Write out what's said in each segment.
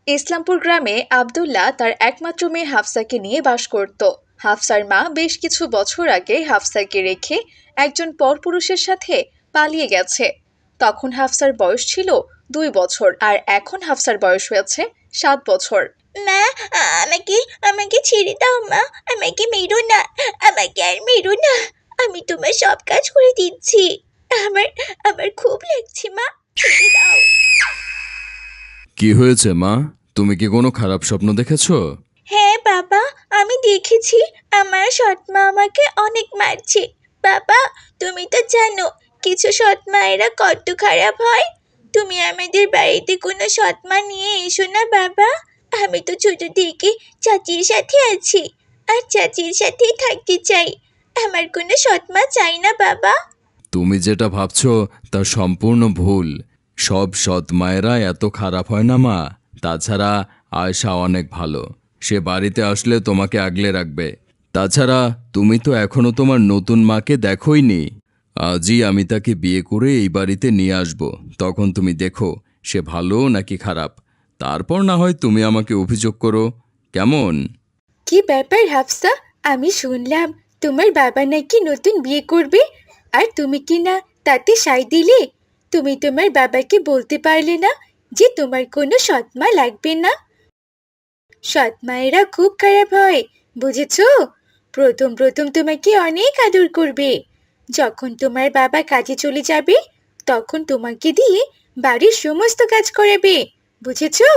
ইসলামপুর গ্রামে আব্দুল্লাহ তার একমাত্র মেয়ে হাফসাকে নিয়ে বাস করত। হাফসার মা বেশ কিছু বছর আগে হাফসাকে রেখে একজন পরপুরুষের সাথে পালিয়ে গেছে। তখন হাফসার বয়স ছিল 2 বছর, আর এখন হাফসার বয়স হয়েছে 7 বছর। মা, আমাকে আমাকে ছেড়ে দাও মা, আমাকে মেরো না, আমাকে আর মেরো না। আমি তোমার সব কাজ করে দিচ্ছি। আমার আমার খুব লাগছে মা, ছেড়ে দাও। কি হয়েছে মা? তুমি কি কোনো খারাপ স্বপ্ন দেখেছো? হ্যাঁ বাবা, আমি দেখেছি আমার সৎমা আমাকে অনেক মারছে। বাবা, তুমি তো জানো কিছু সৎমায়েরা কত খারাপ হয়। তুমি আমাদের বাড়িতে কোনো সৎমা নিয়ে এসো না বাবা। আমি তো ছোট থেকে চাচির সাথে আছি, আর চাচির সাথেই থাকতে চাই। আমার কোনো সৎমা চাই না বাবা। তুমি যেটা ভাবছো তা সম্পূর্ণ ভুল। সব সৎ মায়েরা এত খারাপ হয় না মা। তাছাড়া আয়শা অনেক ভালো, সে বাড়িতে আসলে তোমাকে আগলে রাখবে। তাছাড়া তুমি তো এখনো তোমার নতুন মাকে দেখোইনি। আজই আমি তাকে বিয়ে করে এই বাড়িতে নিয়ে আসব, তখন তুমি দেখো সে ভালো নাকি খারাপ। তারপর না হয় তুমি আমাকে অভিযোগ করো, কেমন? কি ব্যাপার হাফসা, আমি শুনলাম তোমার বাবা নাকি নতুন বিয়ে করবে, আর তুমি কি না তাতে সায় দিলে? তুমি তোমার বাবাকে বলতে পারলে না যে তোমার কোনো সৎমা লাগবে না? সৎমায়েরা খুব খারাপ হয়, বুঝেছো? প্রথম প্রথম তোমাকে অনেক আদর করবে। যখন তোমার বাবা কাজে চলে যাবে তখন তোমাকে দিয়ে বাড়ির সমস্ত কাজ করাবে, বুঝেছো?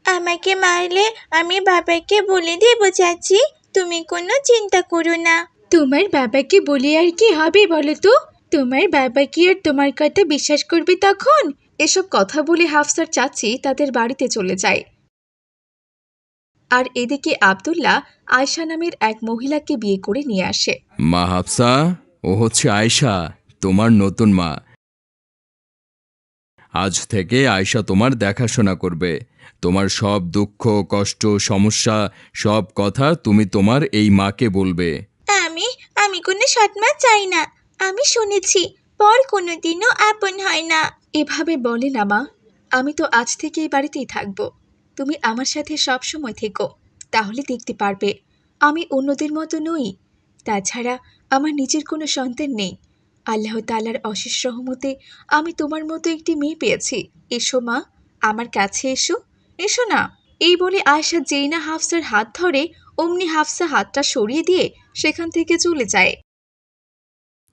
আমাকে মারলে আমি বাবাকে বলে দেবো চাচি, তুমি কোনো চিন্তা করো না। তোমার বাবাকে বলে আর কি হবে বলো তো? তোমার বাবা কি আর তোমার কথা বিশ্বাস করবে তখন? এসব কথা বলে হাফসার চাচি তাদের বাড়িতে চলে যায়। আর এদিকে আব্দুল্লাহ আয়শা নামের এক মহিলাকে বিয়ে করে নিয়ে আসে। মা হাফসা, ও হচ্ছে আয়শা, তোমার নতুন মা। আজ থেকে আয়শা তোমার দেখাশোনা করবে। তোমার সব দুঃখ, কষ্ট, সমস্যা, সব কথা তুমি তোমার এই মাকে বলবে। আমি আমি কোনো সৎমা চাই না। আমি শুনেছি পর কোনোদিনও আপন হয় না। এভাবে বলে না মা, আমি তো আজ থেকে এই বাড়িতেই থাকবো। তুমি আমার সাথে সব সময় থেকো, তাহলে দেখতে পারবে আমি অন্যদের মতো নই। তাছাড়া আমার নিজের কোনো সন্তান নেই। আল্লাহ তাআলার অশেষ রহমতে আমি তোমার মতো একটি মেয়ে পেয়েছি। এসো মা, আমার কাছে এসো, এসো না। এই বলে আয়েশা যেই না হাফসার হাত ধরে, অমনি হাফসা হাতটা সরিয়ে দিয়ে সেখান থেকে চলে যায়।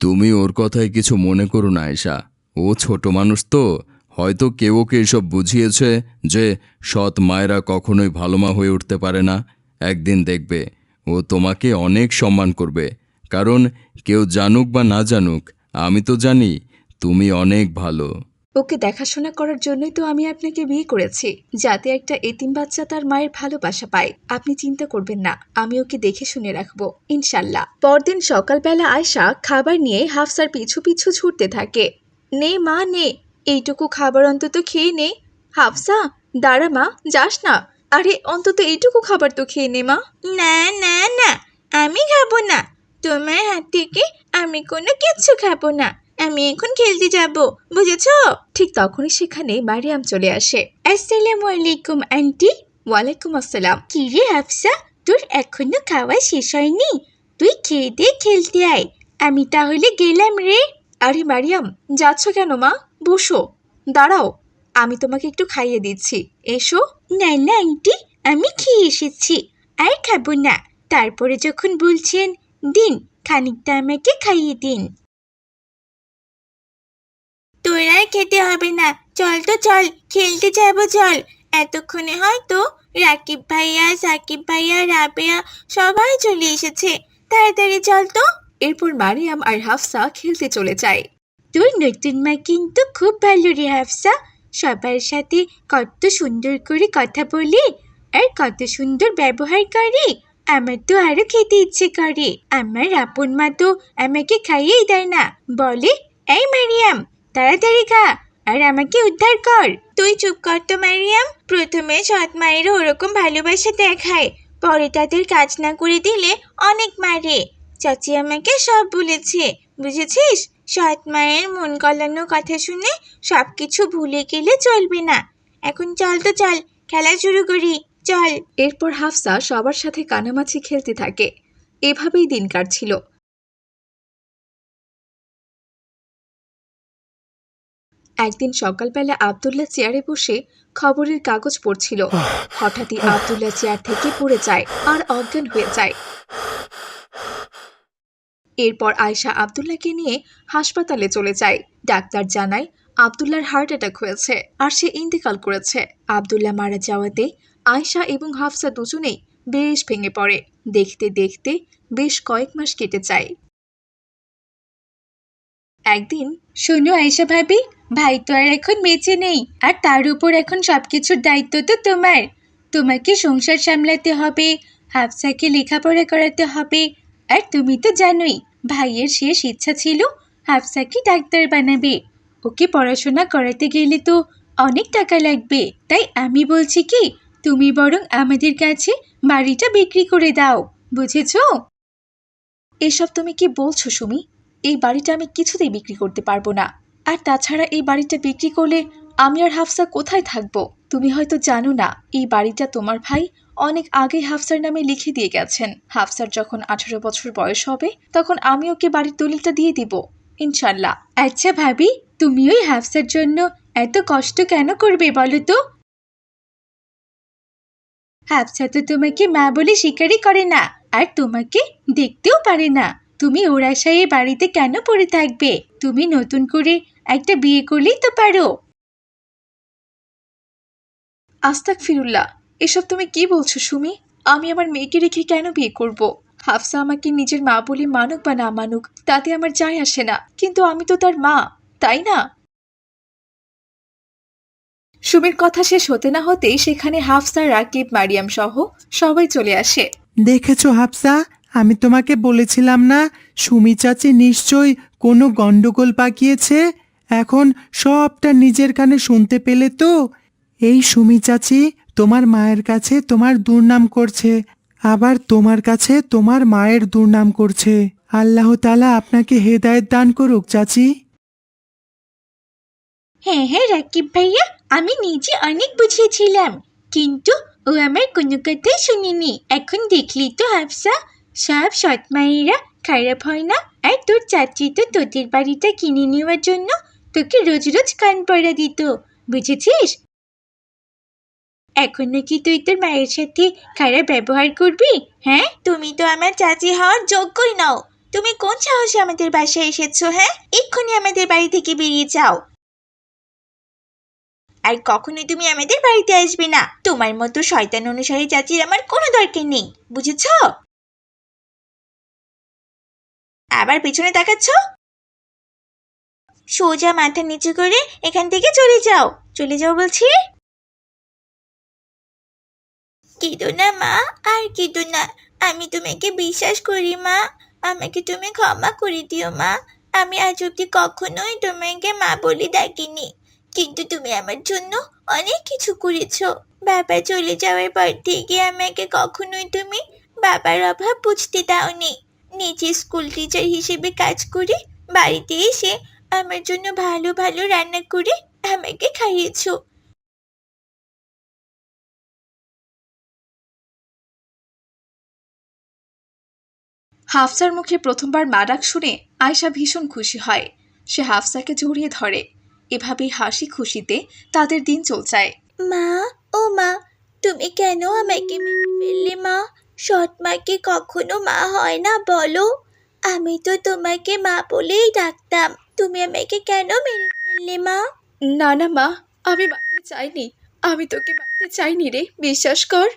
তুমি ওর কথায় কিছু মনে করো না আয়শা, ও ছোট মানুষ তো। হয়তো কেউ ওকে এসব বুঝিয়েছে যে সৎ মায়েরা কখনোই ভালো মা হয়ে উঠতে পারে না। একদিন দেখবে ও তোমাকে অনেক সম্মান করবে। কারণ কেউ জানুক বা না জানুক, আমি তো জানি তুমি অনেক ভালো। ওকে দেখাশোনা করার জন্যই তো আমি আপনাকে বিয়ে করেছি, যাতে একটা এতিম বাচ্চা তার মায়ের ভালোবাসা পায়। আপনি চিন্তা করবেন না, আমি ওকে দেখে শুনে রাখবো ইনশাল্লাহ। পরদিন সকালবেলা আয়শা খাবার নিয়ে হাফসার পিছু পিছু ছুটতে থাকে। নে মা নে, এইটুকু খাবার অন্তত খেয়ে নে। হাফসা দাঁড়া মা, যাস না। আরে অন্তত এইটুকু খাবার তো খেয়ে নে মা। না না না, আমি খাবো না। তোমার হাত থেকে আমি কোনো কিচ্ছু খাবো না। আমি এখন খেলতে যাব, বুঝেছো? ঠিক তখনই সেখানে মারিয়াম চলে আসে। আসসালামু আলাইকুম আন্টি। ওয়ালাইকুম আসসালাম। কি রে হাফসা, তোর এখনো খাওয়া শেষ হয়নি? তুই খেয়ে দিয়ে খেলতে আয়, আমি তাহলে গেলাম রে। আরে মারিয়াম, যাচ্ছ কেন মা? বসো, দাঁড়াও, আমি তোমাকে একটু খাইয়ে দিচ্ছি, এসো। না না আন্টি, আমি খেয়ে এসেছি, আর খাবো না। তারপরে যখন বলছেন দিন, খানিকটা আমাকে খাইয়ে দিন। তোর আর খেতে হবে না, চল তো চল, খেলতে যাবো চল। এতক্ষণে হয়তো রাকিব ভাইয়া, সাকিব ভাইয়া, রাবেয়া সবাই চলে এসেছে। তাড়াতাড়ি চল তো। এরপর মারিয়াম আর হাফসা খেলতে চলে যায়। তোর নতুন মা কিন্তু খুব ভালো রে হাফসা। সবার সাথে কত সুন্দর করে কথা বলে, আর কত সুন্দর ব্যবহার করে। আমার তো আরো খেতে ইচ্ছে করে। আমার আপন মা তো আমাকে খাইয়েই দেয় না, বলে এই মারিয়াম তাড়াতাড়ি খা আর আমাকে উদ্ধার কর। তুই চুপ কর তো মারিয়াম। প্রথমে সৎ মায়েরা ওরকম ভালোবাসা দেখায়, পরে তাদের কাজ না করে দিলে অনেক মারে। চাচি আমাকে সব বলেছে, বুঝেছিস? সৎ মায়ের মন গলানো কথা শুনে সবকিছু ভুলে গেলে চলবে না। এখন চল তো চল, খেলা শুরু করি, চল। এরপর হাফসা সবার সাথে কানামাছি খেলতে থাকে। এভাবেই দিন কাটছিল। একদিন সকালবেলা আব্দুল্লাহ চেয়ারে বসে খবরের কাগজ পড়ছিল। হঠাৎই আব্দুল্লাহ চেয়ার থেকে পড়ে যায় আর অজ্ঞান হয়ে যায়। এরপর আয়শা আব্দুল্লাহকে নিয়ে হাসপাতালে চলে যায়। ডাক্তার জানায় আব্দুল্লাহর হার্ট অ্যাটাক হয়েছে আর সে ইন্তেকাল করেছে। আব্দুল্লাহ মারা যাওয়াতে আয়শা এবং হাফসা দুজনেই বেশ ভেঙে পড়ে। দেখতে দেখতে বেশ কয়েক মাস কেটে যায়। একদিন শোনো আয়েশা ভাবি, ভাই তো আর এখন বেঁচে নেই, আর তার উপর এখন সবকিছুর দায়িত্ব তো তোমার। তোমাকে সংসার সামলাতে হবে, হাফসাকে লেখাপড়া করাতে হবে, আর তুমি তো জানোই ভাইয়ের শেষ ইচ্ছা ছিল হাফসাকে ডাক্তার বানাবে। ওকে পড়াশোনা করাতে গেলে তো অনেক টাকা লাগবে, তাই আমি বলছি কি তুমি বরং আমাদের কাছে বাড়িটা বিক্রি করে দাও, বুঝেছো? এসব তুমি কি বলছো সুমি? এই বাড়িটা আমি কিছুতেই বিক্রি করতে পারবো না। আর তাছাড়া এই বাড়িটা বিক্রি করলে আমি আর হাফসা কোথায় থাকবো? তুমি হয়তো জানো না, এই বাড়িটা তোমার ভাই অনেক আগে হাফসার নামে লিখে দিয়ে গেছেন। হাফসার যখন 18 বছর বয়স হবে তখন আমি ওকে বাড়ির দলিলটা দিয়ে দিব, ইনশাল্লাহ। আচ্ছা ভাবি, তুমি ওই হাফসার জন্য এত কষ্ট কেন করবে বলো তো? হাফসা তো তোমাকে মা বলে স্বীকারই করে না, আর তোমাকে দেখতেও পারে না। তুমি ওর আশায় এই বাড়িতে কেন পড়ে থাকবে? তুমি নতুন করে একটা বিয়ে করলেই তো পারো। আস্তাগফিরুল্লাহ, এসব তুমি কি বলছো সুমি? আমি আমার মেয়েকে রেখে কেন বিয়ে করব? হাফসা আমাকে নিজের মা বলে মানুক বা না মানুক তাতে আমার যায় আসে না, কিন্তু আমি তো তার মা, তাই না? সুমির কথা শেষ হতে না হতেই সেখানে হাফসা, রাকিব, মারিয়াম সহ সবাই চলে আসে। দেখেছো হাফসা, আমি তোমাকে বলেছিলাম না সুমি চাচি নিশ্চয়ই কোনো গন্ডগোল পাকিয়েছে। এখন সবটা নিজের কানে শুনতে পেলে তো? এই সুমি চাচি তোমার মায়ের কাছে তোমার দুর্নাম করছে, আবার তোমার কাছে তোমার মায়ের দুর্নাম করছে। আল্লাহ তাআলা আপনাকে হেদায়েত দান করুক চাচি। হ্যাঁ হ্যাঁ রাকিব ভাইয়া, আমি নিজে অনেক বুঝিয়েছিলাম, কিন্তু ও আমার কোনো কথাই শুনিনি। এখন দেখলি তো হাফসা, সব সৎ মায়েরা খারাপ হয় না। আর তোর চাচি তো তোদের বাড়িটা কিনে নেওয়ার জন্য তোকে রোজ রোজ কান পড়া দিত, বুঝেছিস? এখন নাকি তুই তোর মায়ের সাথে খারাপ ব্যবহার করবি? হ্যাঁ, তুমি তো আমার চাচি হওয়ার যোগ্যই নও। তুমি কোন সাহসে আমাদের বাসায় এসেছো? হ্যাঁ, এক্ষুনি আমাদের বাড়ি থেকে বেরিয়ে যাও, আর কখনোই তুমি আমাদের বাড়িতে আসবে না। তোমার মতো শয়তান অনুসারী চাচির আমার কোনো দরকার নেই, বুঝেছো? আবার পিছনে তাকাচ্ছ? সোজা মাথা নিচু করে এখান থেকে চলে যাও, চলে যাও বলছি। কেঁদো না মা, আর কেঁদো না। আমি তোমাকে বিশ্বাস করি মা, আমাকে তুমি ক্ষমা করে দিও মা। আমি আজ অব্দি কখনোই তোমাকে মা বলে ডাকিনি, কিন্তু তুমি আমার জন্য অনেক কিছু করেছো। বাবা চলে যাওয়ার পর থেকে আমাকে কখনোই তুমি বাবার অভাব বুঝতে দাওনি। নিজে স্কুল টিচার হিসেবে কাজ করে বাড়িতে এসে আমার জন্য ভালো ভালো রান্না করে আমাকে খাইয়েছো। হাফসার মুখে প্রথমবার মা ডাক শুনে আয়শা ভীষণ খুশি হয়। সে হাফসাকে জড়িয়ে ধরে। এভাবেই হাসি খুশিতে তাদের দিন চলছে। মা, ও মা, তুমি কেন আমাকে মেরে ফেললে মা? সৎ মাকে কখনো মা হয় না বলো? আমি তো তোমাকে মা বলেই ডাকতাম, তুমি আমাকে কেন মেরে ফেললে মা? না না মা, আমি মারতে চাইনি, আমি তোকে মারতে চাইনি রে, বিশ্বাস কর।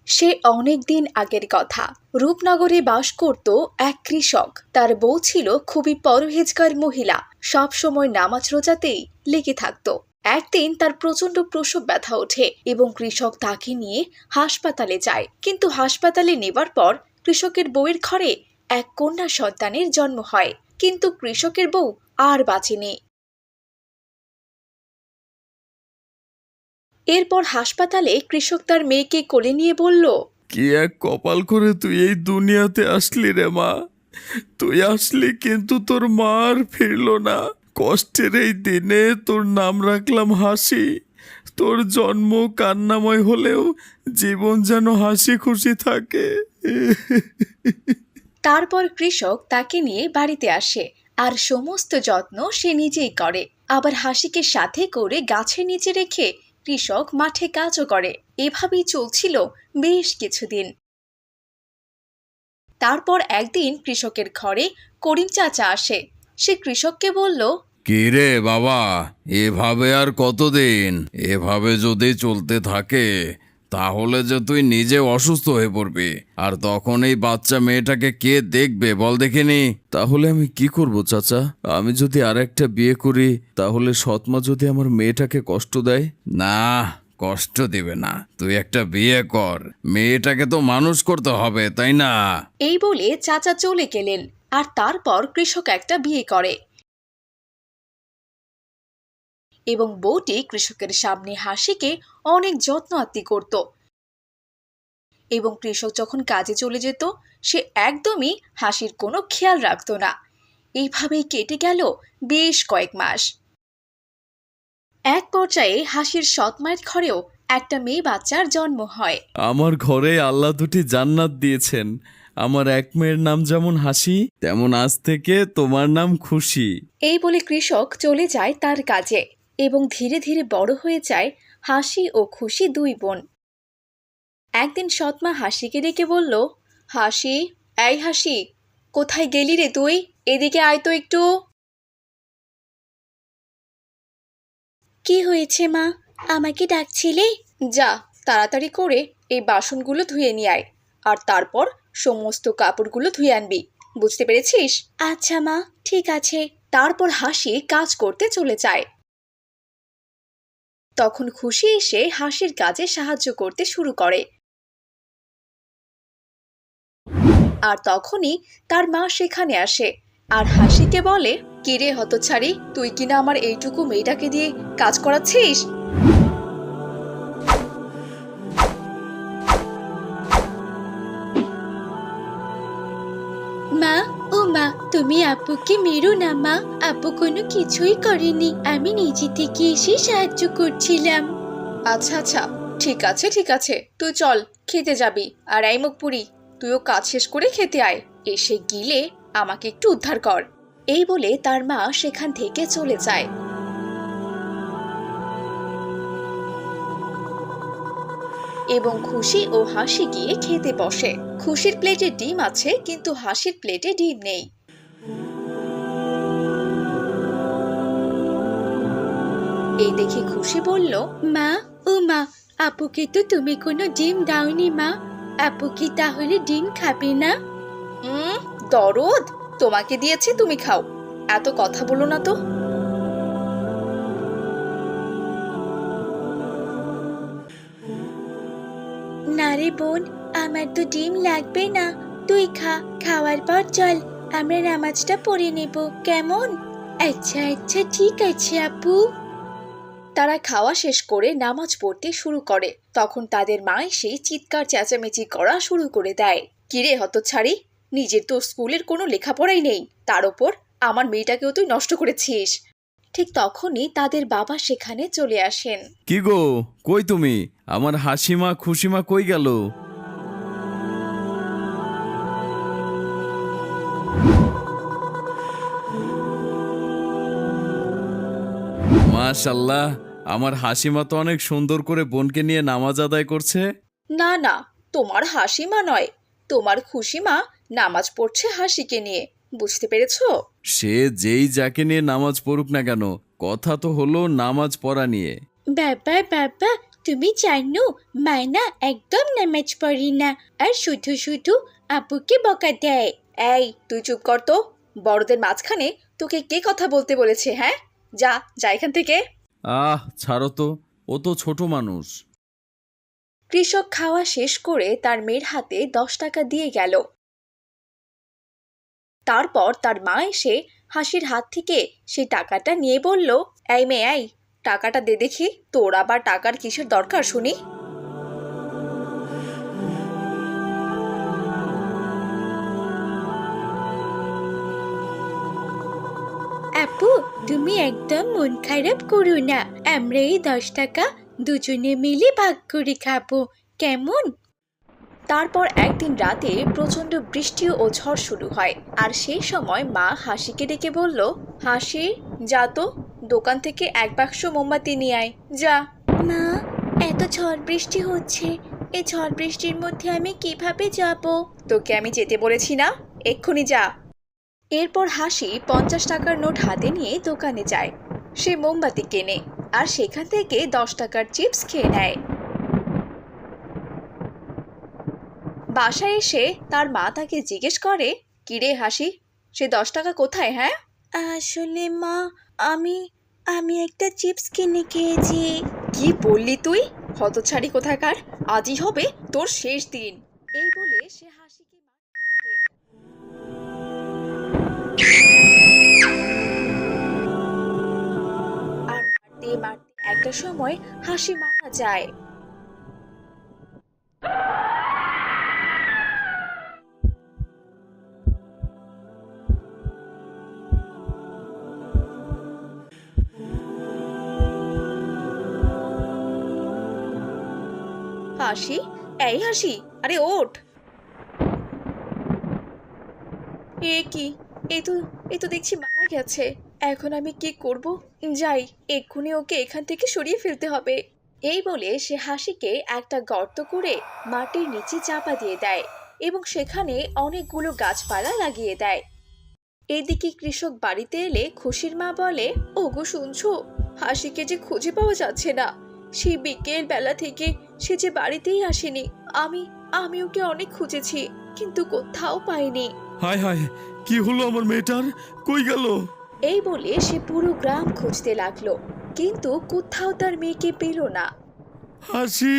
সে অনেক দিন আগের কথা। রূপনগরে বাস করত এক কৃষক। তার বউ ছিল খুবই পরহেজগার মহিলা, সব সময় নামাজ রোজাতেই লেগে থাকতো। একদিন তার প্রচন্ড প্রসব ব্যথা ওঠে এবং কৃষক তাকে নিয়ে হাসপাতালে যায়। কিন্তু হাসপাতালে নেবার পর কৃষকের বউয়ের ঘরে এক কন্যা সন্তানের জন্ম হয়, কিন্তু কৃষকের বউ আর বাঁচেনি। এরপর হাসপাতালে কৃষক তার মেয়েকে কোলে নিয়ে বলল, কি এক কপাল করে তুই এই দুনিয়াতে আসলি রে মা। তুই আসলি কিন্তু তোর মা আর ফিরল না। কষ্টের এই দিনে তোর নাম রাখলাম হাসি, তোর জন্ম কান্নাময় হলেও জীবন যেন হাসি খুশি থাকে। তারপর কৃষক তাকে নিয়ে বাড়িতে আসে আর সমস্ত যত্ন সে নিজেই করে। আবার হাসিকে সাথে করে গাছের নিচে রেখে কৃষক মাঠে কাজও করে। এভাবেই চলছিল বেশ কিছুদিন। তারপর একদিন কৃষকের ঘরে করিম চাচা আসে। সে কৃষককে বলল, কি রে বাবা, এভাবে আর কতদিন? এভাবে যদি চলতে থাকে তাহলে যে তুই নিজে অসুস্থ হয়ে পড়বি, আর তখন এই বাচ্চা মেয়েটাকে কে দেখবে বল দেখিনি? তাহলে আমি কি করব চাচা? আমি যদি আরেকটা বিয়ে করি তাহলে সৎমা যদি আমার মেয়েটাকে কষ্ট দেয়? না, কষ্ট দিবে না। তুই একটা বিয়ে কর, মেয়েটাকে তো মানুষ করতে হবে, তাই না? এই বলে চাচা চলে গেলেন। আর তারপর কৃষক একটা বিয়ে করে এবং বউটি কৃষকের সামনে হাসিকে অনেক যত্ন আত্তি করত। এবং কৃষক যখন কাজে চলে যেত সে একদমই হাসির কোনো খেয়াল রাখত না। এইভাবেই কেটে গেল বেশ কয়েক মাস। এক পর্যায়ে হাসির সৎ মায়ের ঘরেও একটা মেয়ে বাচ্চার জন্ম হয়। আমার ঘরে আল্লাহ দুটি জান্নাত দিয়েছেন। আমার এক মেয়ের নাম যেমন হাসি, তেমন আজ থেকে তোমার নাম খুশি। এই বলে কৃষক চলে যায় তার কাজে এবং ধীরে ধীরে বড় হয়ে যায় হাসি ও খুশি দুই বোন। একদিন সৎমা হাসিকে ডেকে বলল, হাসি, এই হাসি, কোথায় গেলি রে তুই? এদিকে আয় তো একটু। কি হয়েছে মা, আমাকে ডাকছিলে? যা, তাড়াতাড়ি করে এই বাসনগুলো ধুয়ে নিয়ে আয়, আর তারপর সমস্ত কাপড়গুলো ধুয়ে আনবি, বুঝতে পেরেছিস? আচ্ছা মা, ঠিক আছে। তারপর হাসি কাজ করতে চলে যায়। তখন খুশি এসে হাসির কাজে সাহায্য করতে শুরু করে। আর তখনই তার মা সেখানে আসে আর হাসিকে বলে, কিরে হতচ্ছাড়ি, তুই কিনা আমার এইটুকু মেয়েটাকে দিয়ে কাজ করাচ্ছিস? মা, ও মা, তুমি আপুকে মেরো না মা। আপু কোনো কিছুই করেনি, আমি নিজে থেকে এসে সাহায্য করছিলাম। আচ্ছা আচ্ছা, ঠিক আছে ঠিক আছে, তুই চল, খেতে যাবি। আর এই মুখপুরি, তুইও কাজ শেষ করে খেতে আয়, এসে গিলে আমাকে একটু উদ্ধার কর। এই বলে তার মা সেখান থেকে চলে যায়। এবং খুশি ও হাসি গিয়ে খেতে বসে। খুশির প্লেটে ডিম আছে কিন্তু হাসির প্লেটে ডিম নেই। এই দেখে খুশি বলল, মা, ও মা, আপুকে তো তুমি কোনো ডিম দাওনি মা। আপু কি তাহলে ডিম খাবে না? দরদ, তোমাকে দিয়েছি, তুমি খাও, এত কথা বলো না তো। না রে বোন, আমার তো ডিম লাগবে না, তুই খা। খাওয়ার পর চল আমরা নামাজটা পড়ে নেব, কেমন? আচ্ছা আচ্ছা, ঠিক আছে আপু। তারা খাওয়া শেষ করে নামাজ পড়তে শুরু করে। তখন তাদের মা এসে চিৎকার চেঁচামেচি করা শুরু করে দেয়, কিরে হতচ্ছাড়ি, নিজের তো স্কুলের কোনো লেখাপড়াই নেই, তার ওপর আমার মেয়েটাকেও তুই নষ্ট করেছিস। ঠিক তখনই তাদের বাবা সেখানে চলে আসেন। কি গো, কই তুমি? আমার হাসিমা খুশিমা কই গেল? মাশাল্লাহ, আমার হাসিমা তো অনেক সুন্দর করে বোনকে নিয়ে নামাজ আদায় করছে। না না, তোমার হাসিমা নয়, তোমার খুশিমা নামাজ পড়ছে হাসিকে নিয়ে, বুঝতে পেরেছো? সে যেই যাকে নিয়ে নামাজ পড়ুক না কেন, কথা তো হলো নামাজ পড়া নিয়ে। বাবা বাবা, তুমি জানো মায়না একদম নামাজ পড়ি না, আর শুধু শুধু আপুকে বকা দেয়। এই তুই চুপ কর তো, বড়দের মাঝখানে তোকে কে কথা বলতে বলেছে? হ্যাঁ, যা যা এখান থেকে। ছাড়ো তো, ও তো ছোট মানুষ। কৃষক খাওয়া শেষ করে তার মেয়ের হাতে 10 টাকা দিয়ে গেল। তারপর তার মা এসে হাসির হাত থেকে সেই টাকাটা নিয়ে বলল, এই মেয়ে, এই টাকাটা দে দেখি, তোর আবার টাকার কিসের দরকার শুনি? আপু, তুমি একদম মন খারাপ করো না, আমরা এই 10 টাকা দুজনে মিলে ভাগ করে খাবো, কেমন? তারপর একদিন রাতে প্রচণ্ড বৃষ্টি ও ঝড় শুরু হয়, আর সেই সময় মা হাসিকে ডেকে বলল, হাসি, যা তো, দোকান থেকে এক বাক্স মোমবাতি নিয়ে আয়, যা। মা, এত ঝড় বৃষ্টি হচ্ছে, এই ঝড় বৃষ্টির মধ্যে আমি কিভাবে যাব? তোকে আমি যেতে বলেছি না, এক্ষুনি যা। এরপর হাসি 50 টাকার নোট হাতে নিয়ে দোকানে যায়। সে মোমবাতি কেনে আর সেখান থেকে 10 টাকার চিপস খেয়ে নেয়। বাসায় এসে তার মা তাকে জিজ্ঞেস করে, কিরে হাসি, সে 10 টাকা কোথায়? হ্যাঁ, আসলে মা, আমি আমি একটা চিপস কিনে খেয়েছি। কি বললি তুই? হতচ্ছাড়ি কোথাকার, আজই হবে তোর শেষ দিন। এই বলে সে হাসিকে মারতে থাকে। আর মারতে মারতে একটা সময় হাসি মারা যায়। হাসি, এই হাসি, আরে ওঠ। এ কি, এ তো দেখছি মারা গেছে। এখন আমি কি করব? যাই, এক্ষুনি ওকে এখান থেকে সরিয়ে ফেলতে হবে। এই বলে সে হাসিকে একটা গর্ত করে মাটির নিচে চাপা দিয়ে দেয় এবং সেখানে অনেকগুলো গাছপালা লাগিয়ে দেয়। এদিকে কৃষক বাড়িতে এলে খুশির মা বলে, ওগো শুনছো, হাসিকে যে খুঁজে পাওয়া যাচ্ছে না। সেই বিকেল বেলা থেকে সে যে বাড়িতেই আসেনি। আমি ওকে অনেক খুঁজেছি, কিন্তু কোথাও পাইনি। হায় হায়, কি হলো আমার মেয়েটার? কই গেল? এই বলে সে পুরো গ্রাম খুঁজতে লাগলো, কিন্তু কোথাও তার মেয়েকে পেল না। হাসি,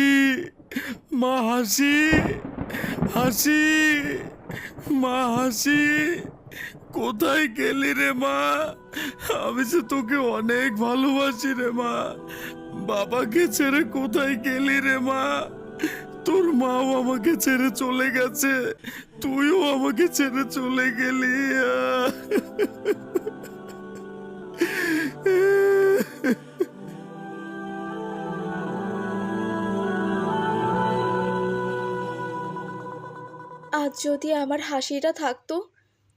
মা হাসি, হাসি, মা হাসি, কোথায় গেলি রে মা? আমি যে তোকে অনেক ভালোবাসি রে মা। বাবাকে ছেড়ে কোথায় গেলি রে মা? তোর মাও আমাকে ছেড়ে চলে গেছে, তুইও আমাকে ছেড়ে চলে গেলি। আজ যদি আমার হাসিটা থাকতো,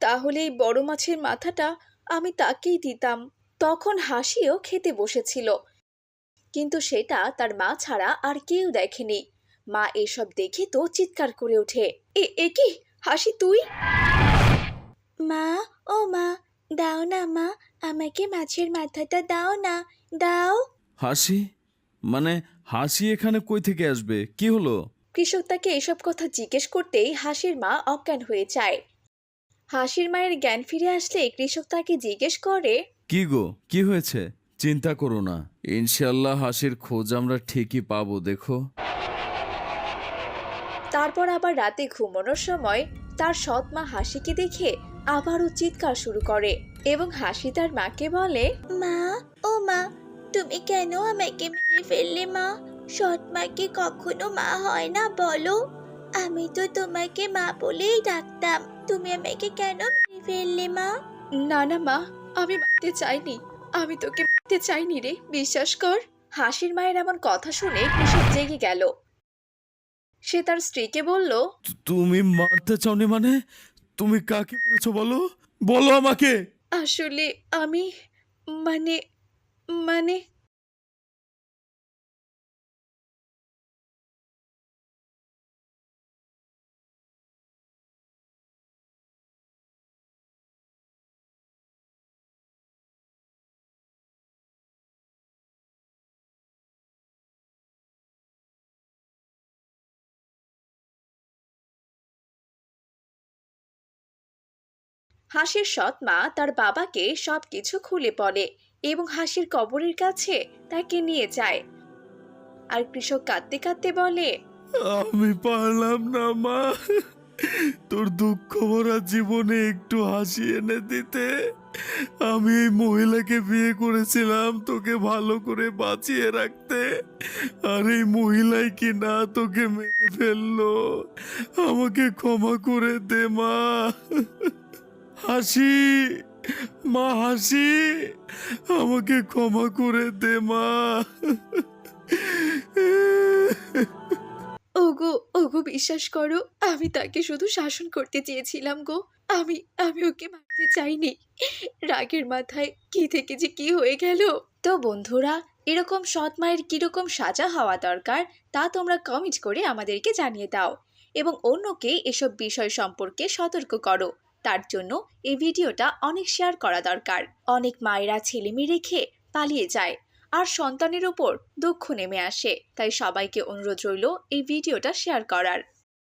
তাহলে এই বড় মাছের মাথাটা আমি তাকেই দিতাম। তখন হাসিও খেতে বসেছিল, কিন্তু সেটা তার মা ছাড়া আর কেউ দেখেনি। মা এসব দেখে তো চিৎকার করে ওঠে, এ কি হাসি, তুই? মা, ও মা, দাও না মা, আমাকে মাছের মাথাটা দাও না, দাও। হাসি, মানে হাসি এখানে কই থেকে আসবে? কি হলো? কৃষক তাকে এসব কথা জিজ্ঞেস করতেই হাসির মা অজ্ঞান হয়ে যায়। হাসির মায়ের জ্ঞান ফিরে আসলে কৃষক তাকে জিজ্ঞেস করে, কি গো, কি হয়েছে? চিন্তা করো না, ইনশাল্লাহ হাসির খোঁজ আমরা ঠিকই পাবো, দেখো। তারপর আবার রাতে ঘুমানোর সময় তার সৎ মা হাসিকে দেখে আবারও চিৎকার শুরু করে এবং হাসি তার মাকে বলে, মা, ও মা, তুমি কেন আমাকে মেরে ফেললে মা? সৎ মা কি কখনো মা হয় না বলো? আমি তো তোমাকে মা বলেই ডাকতাম, তুমি আমাকে কেন মেরে ফেললে মা? না না মা, আমি মারতে চাইনি, আমি তোকে মারতে চাইনি রে, বিশ্বাস কর। হাসির মায়ের এমন কথা শুনে কৃষক জেগে গেল। সে তার স্ত্রীকে বলল, তুমি মারতে চাওনি মানে? তুমি কাকে মেরেছো বলো, বলো আমাকে। আসলে আমি, মানে মানে হাসির সৎ মা তার বাবাকে সবকিছু খুলে বলে এবং হাসির কবরের কাছে তাকে নিয়ে যায়। আর কৃষক কাঁদতে কাঁদতে বলে, আমি পারলাম না মা, তোর দুঃখ ভরা জীবনে একটু হাসি এনে দিতে। আমি এই মহিলাকে বিয়ে করেছিলাম তোকে ভালো করে বাঁচিয়ে রাখতে, আর এই মহিলাই কি না তোকে মেরে ফেললো। আমাকে ক্ষমা করে দে মা। হাসি, মা হাসি, আমাকে ক্ষমা করে দে মা। বিশ্বাস করো, আমি তাকে শুধু শাসন করতে চেয়েছিলাম গো। আমি আমি ওকে মারতে চাইনি। রাগের মাথায় কি থেকে যে কি হয়ে গেল। তো বন্ধুরা, এরকম সৎ মায়ের কিরকম সাজা হওয়া দরকার তা তোমরা কমেন্ট করে আমাদেরকে জানিয়ে দাও এবং অন্যকে এসব বিষয় সম্পর্কে সতর্ক করো। তার জন্য এই ভিডিওটা অনেক শেয়ার করা দরকার। অনেক মায়েরা ছেলেমেয়ে রেখে পালিয়ে যায় আর সন্তানের উপর দুঃখ নেমে আসে। তাই সবাইকে অনুরোধ রইল এই ভিডিওটা শেয়ার করার।